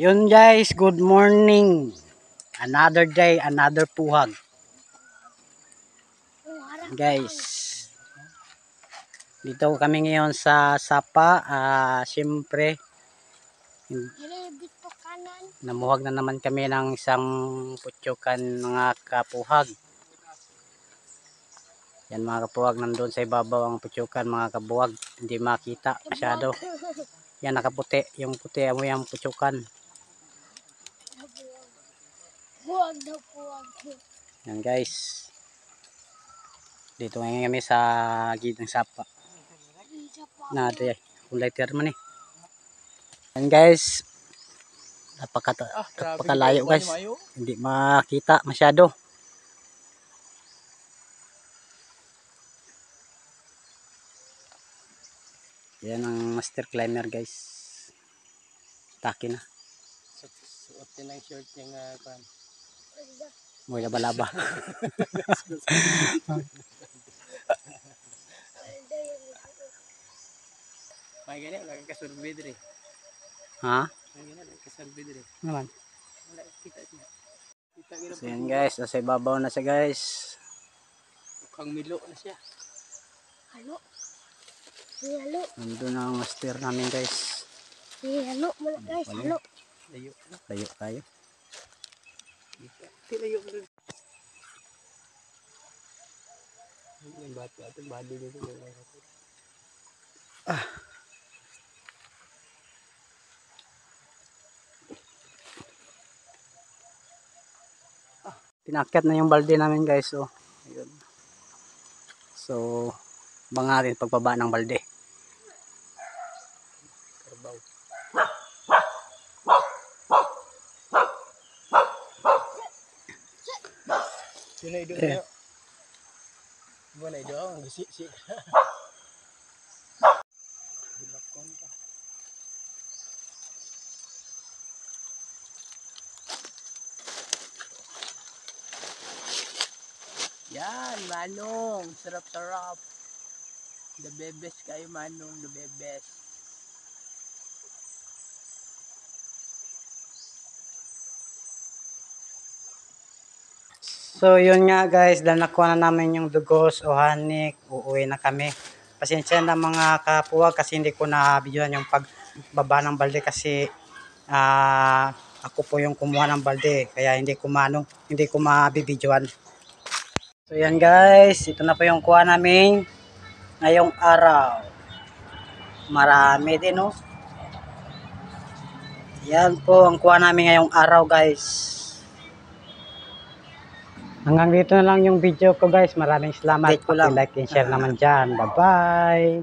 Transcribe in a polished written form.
Yun guys, good morning. Another day, another puhag. Guys, dito kami ngayon sa Sapa. Siyempre, namuhag na naman kami ng isang putyokan mga kapuhag. Yan mga kapuhag, nandun sa ibabaw ang putyokan mga kabuhag. Hindi makita masyado. Yan nakaputi, yung puti mo yung putyokan. Yan guys. Dito ngayon kami sa gitang Sapa. Nade, kulay man eh. Yan guys. Napakalayo guys. Hindi makita masyado. Yan ang master climber guys. Taki na. Suotin ang short niya nga pan. Muy laba-laba. May ganyan, wala kang kasurbe dire. Ha? May ganyan, wala kang kasurbe dire. Naman. Wala, kita niya. So yan guys, nasa ibabaw na siya guys. Mukhang milo na siya. Halo. Halo. Nandun ang master namin guys. Halo mo guys, halo. Layo. Layo tayo. Layo mo rin. Yung bata, ito body nito. Pinakyat na yung balde namin guys. So, ayun. So, bangarin pagbaba ng balde. Karbaw. Yun na idol niyo. Buwan na idol, ang gisi-si. Yan, manong. Sarap-sarap. The bebes kayo, manong. The bebes. So yun nga guys, dahil nakuha na namin yung dugos o hanik, uuwi na kami. Pasensya na mga kapuwag kasi hindi ko na videoan yung pagbaba ng balde kasi ako po yung kumuha ng balde kaya hindi ko mabibidyoan. So yan guys, ito na po yung kuha namin ngayong araw. Marami din oh. Yan po ang kuha namin ngayong araw guys. Hanggang dito na lang yung video ko guys. Maraming salamat. Like and share naman dyan. Bye bye.